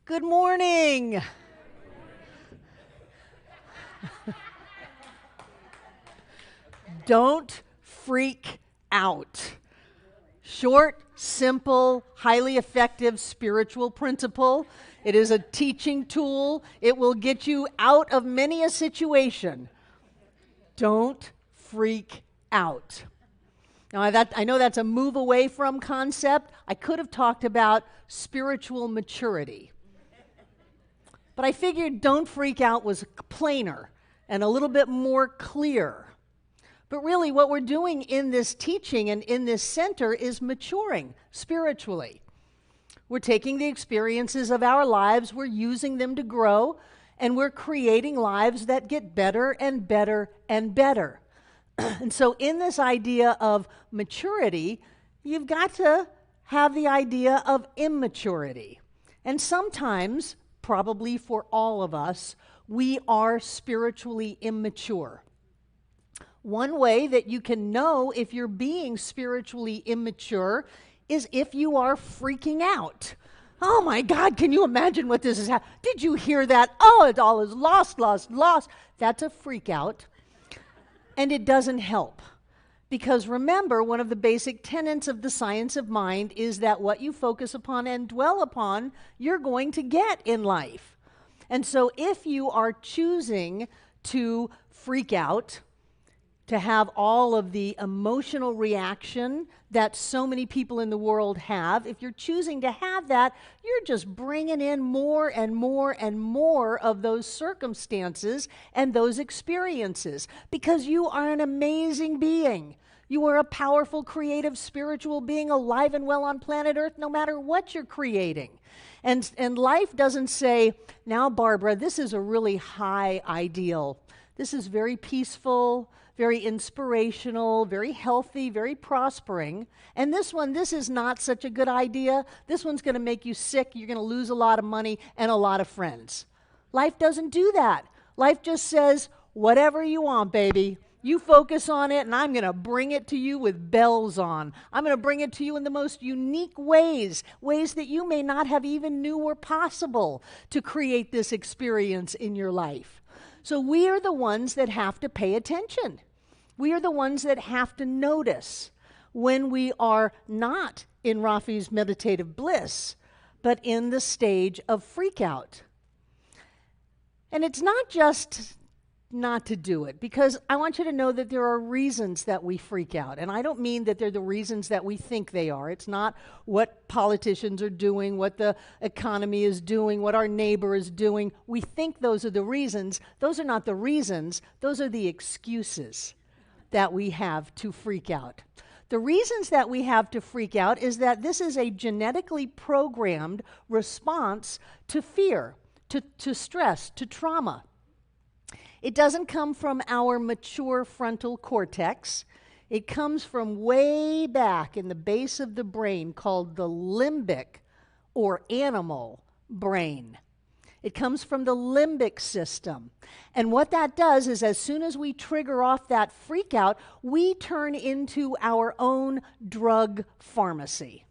Good morning. Don't freak out. Short, simple, highly effective spiritual principle. It is a teaching tool. It will get you out of many a situation. Don't freak out. Now, I know that's a move away from concept. I could have talked about spiritual maturity. But I figured don't freak out was plainer and a little bit more clear. But really what we're doing in this teaching and in this center is maturing spiritually. We're taking the experiences of our lives, we're using them to grow, and we're creating lives that get better and better and better. And so in this idea of maturity, you've got to have the idea of immaturity. And sometimes, probably for all of us, we are spiritually immature. One way that you can know if you're being spiritually immature is if you are freaking out. Oh my God, can you imagine what this is? Did you hear that? Oh, it all is lost, lost, lost. That's a freak out. And it doesn't help. Because remember, one of the basic tenets of the science of mind is that what you focus upon and dwell upon, you're going to get in life. And so if you are choosing to freak out, to have all of the emotional reaction that so many people in the world have, if you're choosing to have that, you're just bringing in more and more and more of those circumstances and those experiences because you are an amazing being. You are a powerful, creative, spiritual being alive and well on planet Earth no matter what you're creating. And life doesn't say, now Barbara, this is a really high ideal. This is very peaceful, very inspirational, very healthy, very prospering. And this is not such a good idea. This one's going to make you sick. You're going to lose a lot of money and a lot of friends. Life doesn't do that. Life just says, whatever you want, baby. You focus on it, and I'm going to bring it to you with bells on. I'm going to bring it to you in the most unique ways that you may not have even knew were possible to create this experience in your life. So we are the ones that have to pay attention. We are the ones that have to notice when we are not in Rafi's meditative bliss, but in the stage of freak out. And it's not just not to do it, because I want you to know that there are reasons that we freak out. And I don't mean that they're the reasons that we think they are. It's not what politicians are doing, what the economy is doing, what our neighbor is doing. We think those are the reasons. Those are not the reasons. Those are the excuses that we have to freak out. The reasons that we have to freak out is that this is a genetically programmed response to fear, to stress, to trauma. It doesn't come from our mature frontal cortex. It comes from way back in the base of the brain called the limbic or animal brain. It comes from the limbic system. And what that does is as soon as we trigger off that freak out, we turn into our own drug pharmacy.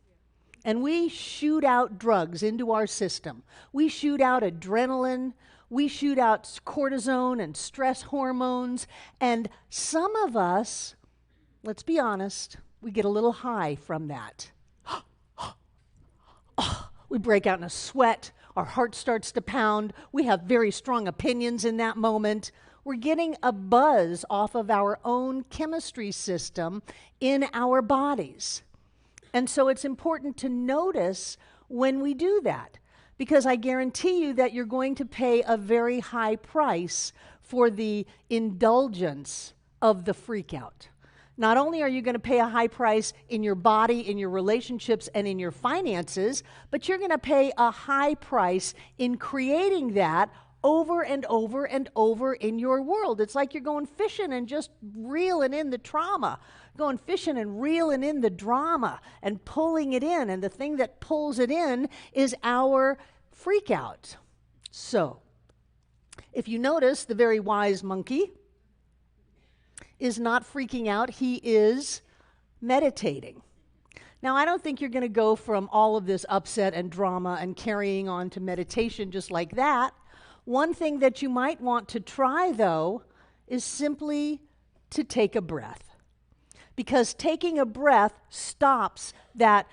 And we shoot out drugs into our system. We shoot out adrenaline. We shoot out cortisone and stress hormones, and some of us, let's be honest, we get a little high from that. We break out in a sweat, our heart starts to pound, we have very strong opinions in that moment. We're getting a buzz off of our own chemistry system in our bodies. And so it's important to notice when we do that. Because I guarantee you that you're going to pay a very high price for the indulgence of the freak out. Not only are you going to pay a high price in your body, in your relationships, and in your finances, but you're going to pay a high price in creating that over and over and over in your world. It's like you're going fishing and just reeling in the trauma. Going fishing and reeling in the drama and pulling it in. And the thing that pulls it in is our freak out. So, if you notice, the very wise monkey is not freaking out. He is meditating. Now, I don't think you're going to go from all of this upset and drama and carrying on to meditation just like that. One thing that you might want to try, though, is simply to take a breath. Because taking a breath stops that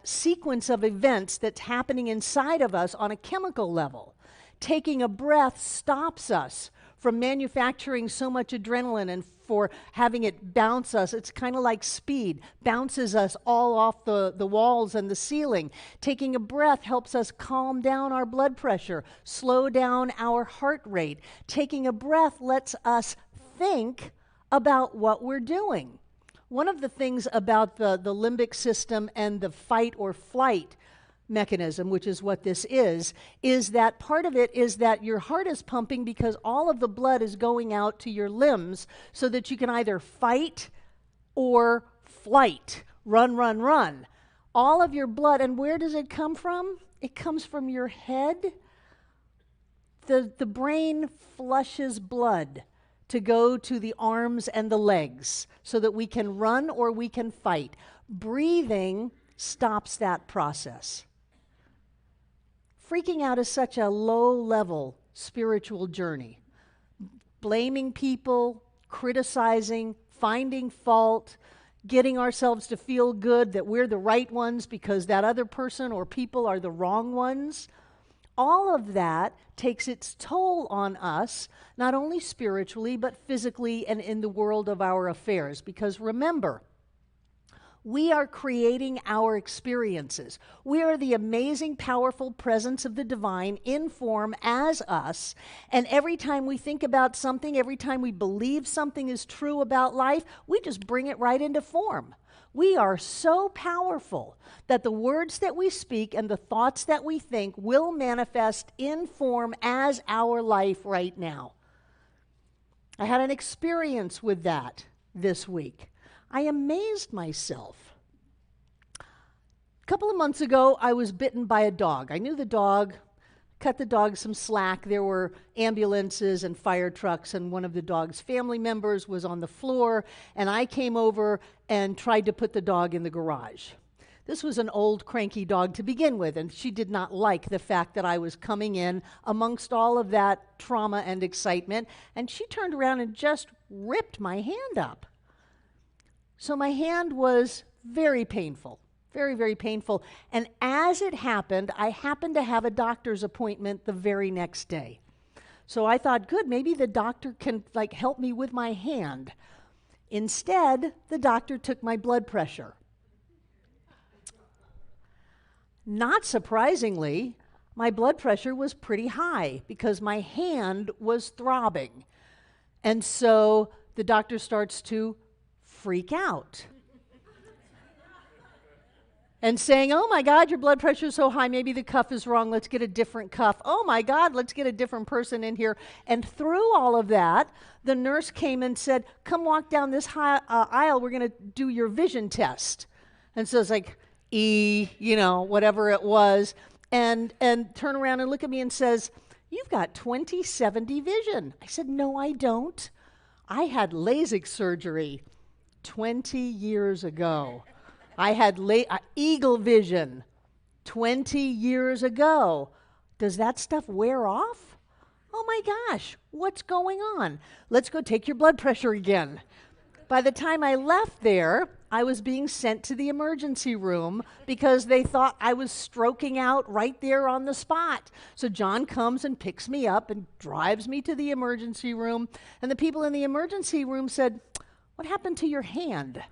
sequence of events that's happening inside of us on a chemical level. Taking a breath stops us from manufacturing so much adrenaline and for having it bounce us. It's kind of like speed, bounces us all off the walls and the ceiling. Taking a breath helps us calm down our blood pressure, slow down our heart rate. Taking a breath lets us think about what we're doing. One of the things about the limbic system and the fight or flight mechanism, which is what this is that part of it is that your heart is pumping because all of the blood is going out to your limbs so that you can either fight or flight, run. All of your blood, and where does it come from? It comes from your head. The brain flushes blood to go to the arms and the legs so that we can run or we can fight. Breathing stops that process. Freaking out is such a low-level spiritual journey. Blaming people, criticizing, finding fault, getting ourselves to feel good that we're the right ones because that other person or people are the wrong ones. All of that takes its toll on us, not only spiritually, but physically and in the world of our affairs. Because remember, we are creating our experiences. We are the amazing, powerful presence of the divine in form as us. And every time we think about something, every time we believe something is true about life, we just bring it right into form. We are so powerful that the words that we speak and the thoughts that we think will manifest in form as our life right now. I had an experience with that this week. I amazed myself. A couple of months ago, I was bitten by a dog. I knew the dog, cut the dog some slack. There were ambulances and fire trucks, and one of the dog's family members was on the floor, and I came over and tried to put the dog in the garage. This was an old, cranky dog to begin with, and she did not like the fact that I was coming in amongst all of that trauma and excitement, and she turned around and just ripped my hand up. So my hand was very painful, very, very painful. And as it happened, I happened to have a doctor's appointment the very next day. So I thought, good, maybe the doctor can help me with my hand. Instead, the doctor took my blood pressure. Not surprisingly, my blood pressure was pretty high because my hand was throbbing. And so the doctor starts to freak out and saying, oh my God, your blood pressure is so high, maybe the cuff is wrong, let's get a different cuff. Oh my God, let's get a different person in here. And through all of that, the nurse came and said, come walk down this aisle, we're going to do your vision test. And so it's like, whatever it was, and turn around and look at me and says, you've got 20/70 vision. I said, no, I don't. I had LASIK surgery 20 years ago. I had eagle vision 20 years ago. Does that stuff wear off? Oh my gosh, what's going on? Let's go take your blood pressure again. By the time I left there, I was being sent to the emergency room because they thought I was stroking out right there on the spot. So John comes and picks me up and drives me to the emergency room. And the people in the emergency room said, what happened to your hand?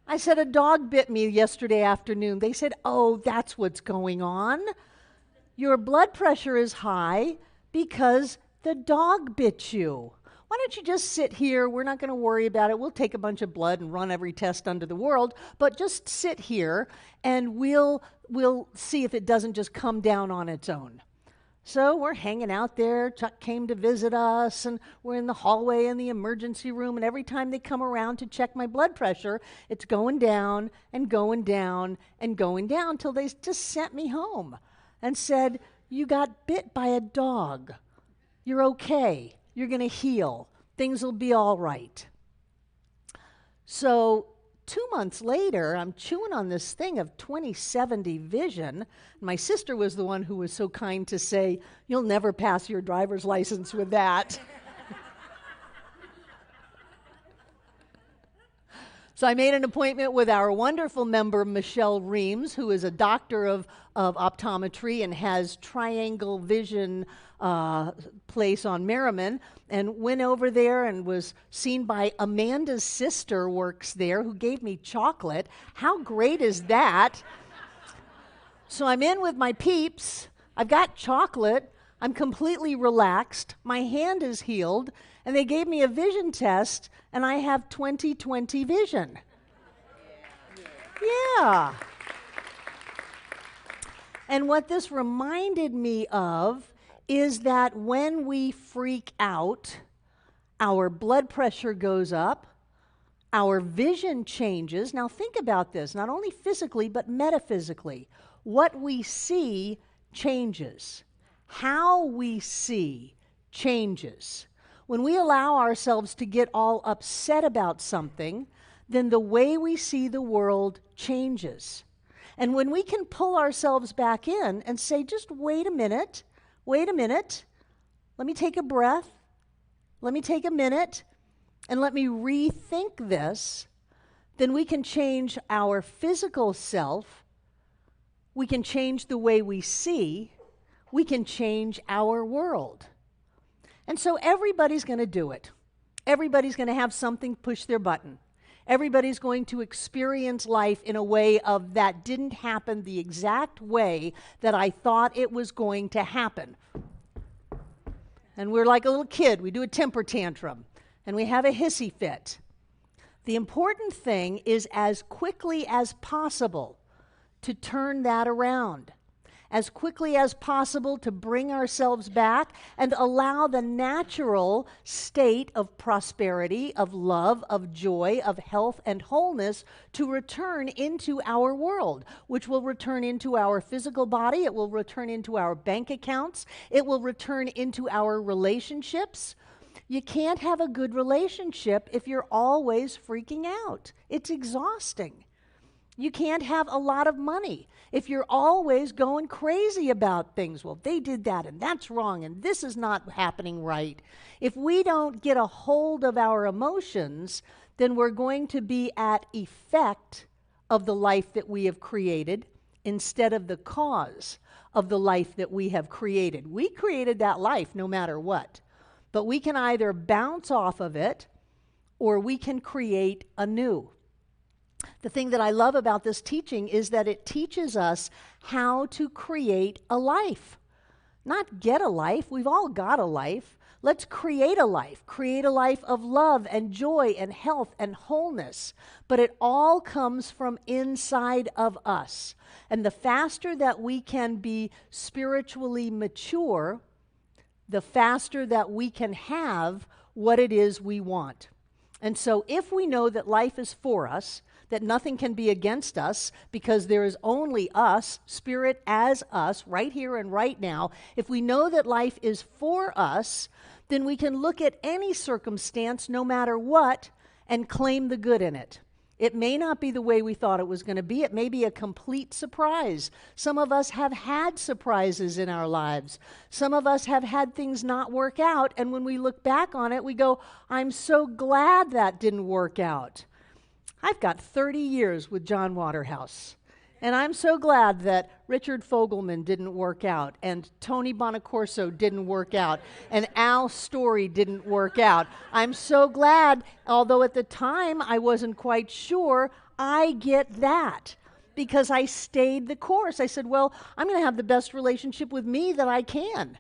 I said, a dog bit me yesterday afternoon. They said, oh, that's what's going on. Your blood pressure is high because the dog bit you. Why don't you just sit here? We're not going to worry about it. We'll take a bunch of blood and run every test under the world, but just sit here and we'll see if it doesn't just come down on its own. So we're hanging out there. Chuck came to visit us, and we're in the hallway in the emergency room, and every time they come around to check my blood pressure, it's going down and going down and going down till they just sent me home and said, you got bit by a dog. You're okay. You're going to heal. Things will be all right. So 2 months later, I'm chewing on this thing of 20/70 vision. My sister was the one who was so kind to say, "You'll never pass your driver's license with that." So I made an appointment with our wonderful member, Michelle Reams, who is a doctor of optometry and has Triangle Vision place on Merriman, and went over there and was seen by Amanda's sister, works there, who gave me chocolate. How great is that? So I'm in with my peeps. I've got chocolate. I'm completely relaxed. My hand is healed. And they gave me a vision test, and I have 20/20 vision. Yeah. And what this reminded me of is that when we freak out, our blood pressure goes up, our vision changes. Now think about this, not only physically, but metaphysically. What we see changes. How we see changes. When we allow ourselves to get all upset about something, then the way we see the world changes. And when we can pull ourselves back in and say, just wait a minute, let me take a breath, let me take a minute, and let me rethink this, then we can change our physical self, we can change the way we see, we can change our world. And so everybody's going to do it. Everybody's going to have something push their button. Everybody's going to experience life in a way of that didn't happen the exact way that I thought it was going to happen. And we're like a little kid. We do a temper tantrum, and we have a hissy fit. The important thing is as quickly as possible to turn that around. As quickly as possible to bring ourselves back and allow the natural state of prosperity, of love, of joy, of health and wholeness to return into our world, which will return into our physical body, it will return into our bank accounts, it will return into our relationships. You can't have a good relationship if you're always freaking out. It's exhausting. You can't have a lot of money if you're always going crazy about things. Well, they did that, and that's wrong, and this is not happening right. If we don't get a hold of our emotions, then we're going to be at effect of the life that we have created instead of the cause of the life that we have created. We created that life no matter what, but we can either bounce off of it or we can create anew. The thing that I love about this teaching is that it teaches us how to create a life. Not get a life, we've all got a life. Let's create a life of love and joy and health and wholeness. But it all comes from inside of us. And the faster that we can be spiritually mature, the faster that we can have what it is we want. And so if we know that life is for us, that nothing can be against us because there is only us, spirit as us, right here and right now. If we know that life is for us, then we can look at any circumstance, no matter what, and claim the good in it. It may not be the way we thought it was going to be. It may be a complete surprise. Some of us have had surprises in our lives. Some of us have had things not work out, and when we look back on it, we go, I'm so glad that didn't work out. I've got 30 years with John Waterhouse, and I'm so glad that Richard Fogelman didn't work out, and Tony Bonacorso didn't work out, and Al Story didn't work out. I'm so glad, although at the time I wasn't quite sure, I get that because I stayed the course. I said, well, I'm going to have the best relationship with me that I can.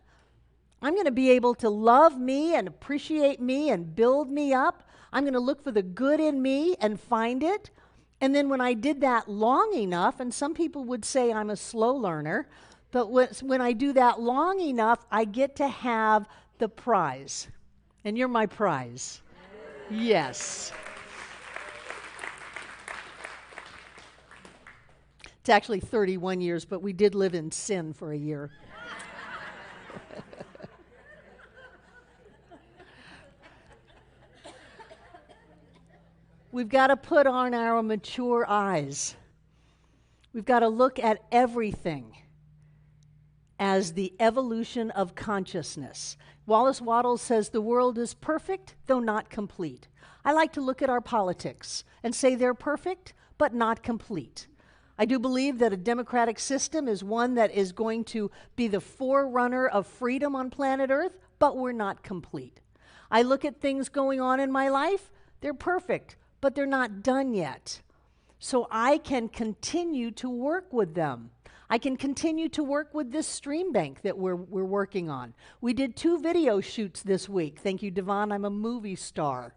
I'm going to be able to love me and appreciate me and build me up. I'm going to look for the good in me and find it. And then when I did that long enough, and some people would say I'm a slow learner, but when I do that long enough, I get to have the prize. And you're my prize. Yes. It's actually 31 years, but we did live in sin for a year. We've got to put on our mature eyes. We've got to look at everything as the evolution of consciousness. Wallace Wattles says the world is perfect, though not complete. I like to look at our politics and say they're perfect, but not complete. I do believe that a democratic system is one that is going to be the forerunner of freedom on planet Earth, but we're not complete. I look at things going on in my life, they're perfect, but they're not done yet. So I can continue to work with them. I can continue to work with this stream bank that we're working on. We did 2 video shoots this week. Thank you, Devon. I'm a movie star.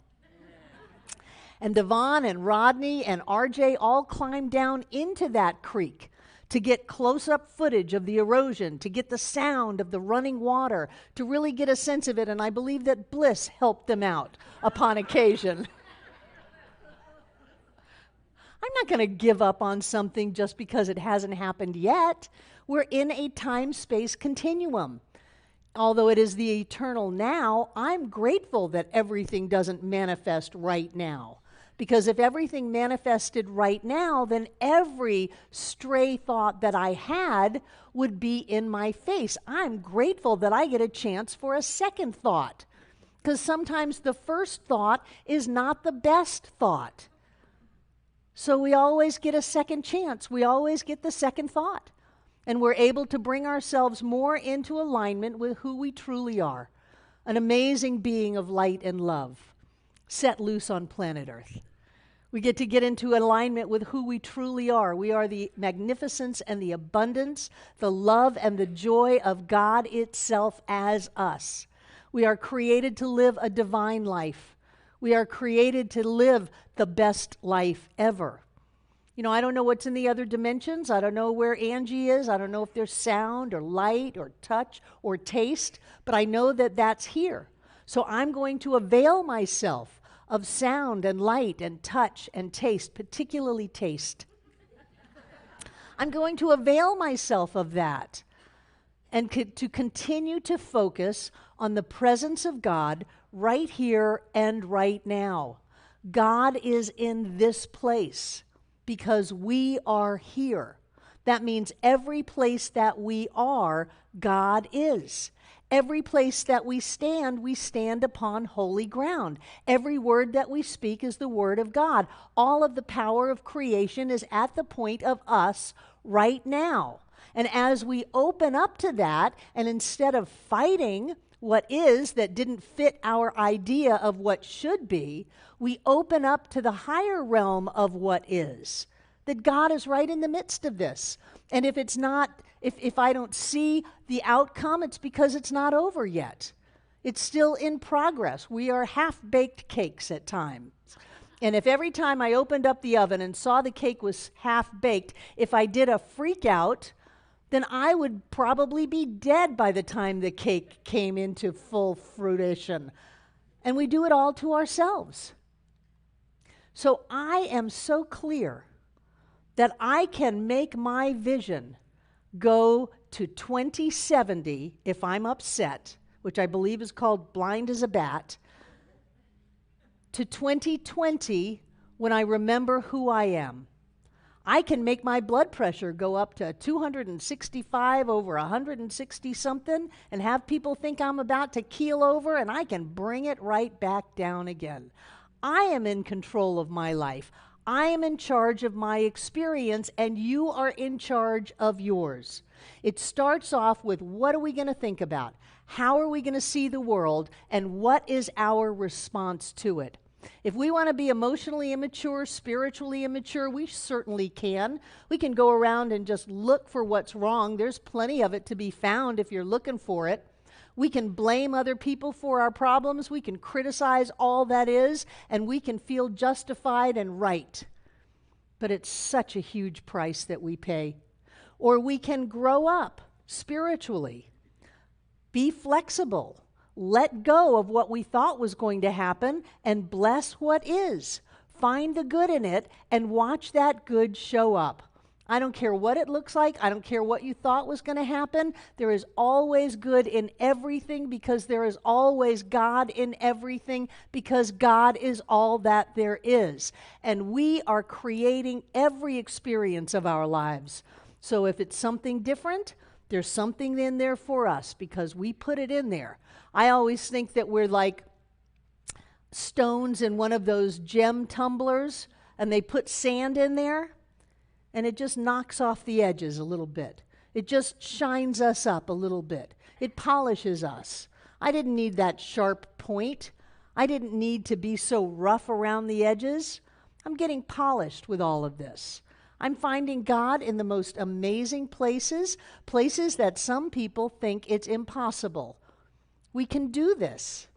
And Devon and Rodney and RJ all climbed down into that creek to get close-up footage of the erosion, to get the sound of the running water, to really get a sense of it. And I believe that Bliss helped them out upon occasion. I'm not going to give up on something just because it hasn't happened yet. We're in a time-space continuum. Although it is the eternal now, I'm grateful that everything doesn't manifest right now. Because if everything manifested right now, then every stray thought that I had would be in my face. I'm grateful that I get a chance for a second thought. Because sometimes the first thought is not the best thought. So we always get a second chance. We always get the second thought. And we're able to bring ourselves more into alignment with who we truly are. An amazing being of light and love, set loose on planet Earth. We get to get into alignment with who we truly are. We are the magnificence and the abundance, the love and the joy of God itself as us. We are created to live a divine life. We are created to live the best life ever. You know, I don't know what's in the other dimensions. I don't know where Angie is. I don't know if there's sound or light or touch or taste, but I know that that's here. So I'm going to avail myself of sound and light and touch and taste, particularly taste. I'm going to avail myself of that and to continue to focus on the presence of God right here and right now. God is in this place because we are here. That means every place that we are, God is. Every place that we stand upon holy ground. Every word that we speak is the word of God. All of the power of creation is at the point of us right now. And as we open up to that, and instead of fighting what is that didn't fit our idea of what should be, we open up to the higher realm of what is. That God is right in the midst of this. And if it's not, if I don't see the outcome, it's because it's not over yet. It's still in progress. We are half-baked cakes at times. And if every time I opened up the oven and saw the cake was half-baked, if I did a freak out, then I would probably be dead by the time the cake came into full fruition. And we do it all to ourselves. So I am so clear that I can make my vision go to 2070 if I'm upset, which I believe is called blind as a bat, to 2020 when I remember who I am. I can make my blood pressure go up to 265 over 160 something and have people think I'm about to keel over, and I can bring it right back down again. I am in control of my life. I am in charge of my experience, and you are in charge of yours. It starts off with, what are we going to think about? How are we going to see the world? And what is our response to it? If we want to be emotionally immature, spiritually immature, we certainly can. We can go around and just look for what's wrong. There's plenty of it to be found if you're looking for it. We can blame other people for our problems. We can criticize all that is, and we can feel justified and right. But it's such a huge price that we pay. Or we can grow up spiritually, be flexible, let go of what we thought was going to happen, and bless what is. Find the good in it and watch that good show up. I don't care what it looks like. I don't care what you thought was going to happen. There is always good in everything because there is always God in everything because God is all that there is. And we are creating every experience of our lives. So if it's something different, there's something in there for us because we put it in there. I always think that we're like stones in one of those gem tumblers and they put sand in there. And it just knocks off the edges a little bit. It just shines us up a little bit. It polishes us. I didn't need that sharp point. I didn't need to be so rough around the edges. I'm getting polished with all of this. I'm finding God in the most amazing places, places that some people think it's impossible. We can do this.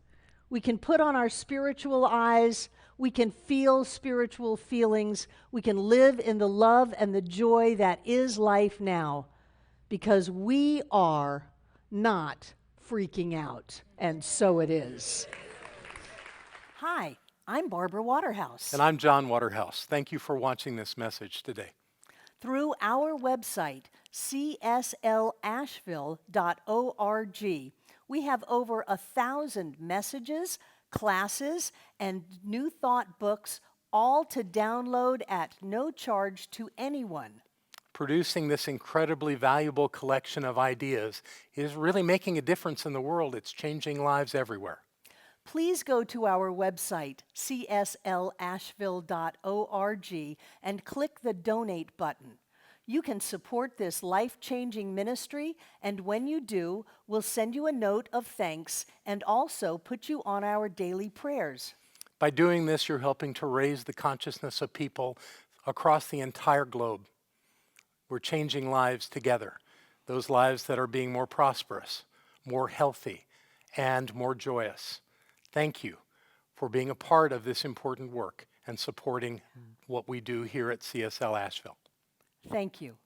We can put on our spiritual eyes. We can feel spiritual feelings. We can live in the love and the joy that is life now because we are not freaking out. And so it is. Hi, I'm Barbara Waterhouse. And I'm John Waterhouse. Thank you for watching this message today. Through our website, cslasheville.org, we have over 1,000 messages, classes, and New Thought books, all to download at no charge to anyone. Producing this incredibly valuable collection of ideas is really making a difference in the world. It's changing lives everywhere. Please go to our website, cslasheville.org, and click the Donate button. You can support this life-changing ministry, and when you do, we'll send you a note of thanks and also put you on our daily prayers. By doing this, you're helping to raise the consciousness of people across the entire globe. We're changing lives together, those lives that are being more prosperous, more healthy, and more joyous. Thank you for being a part of this important work and supporting what we do here at CSL Asheville. Thank you.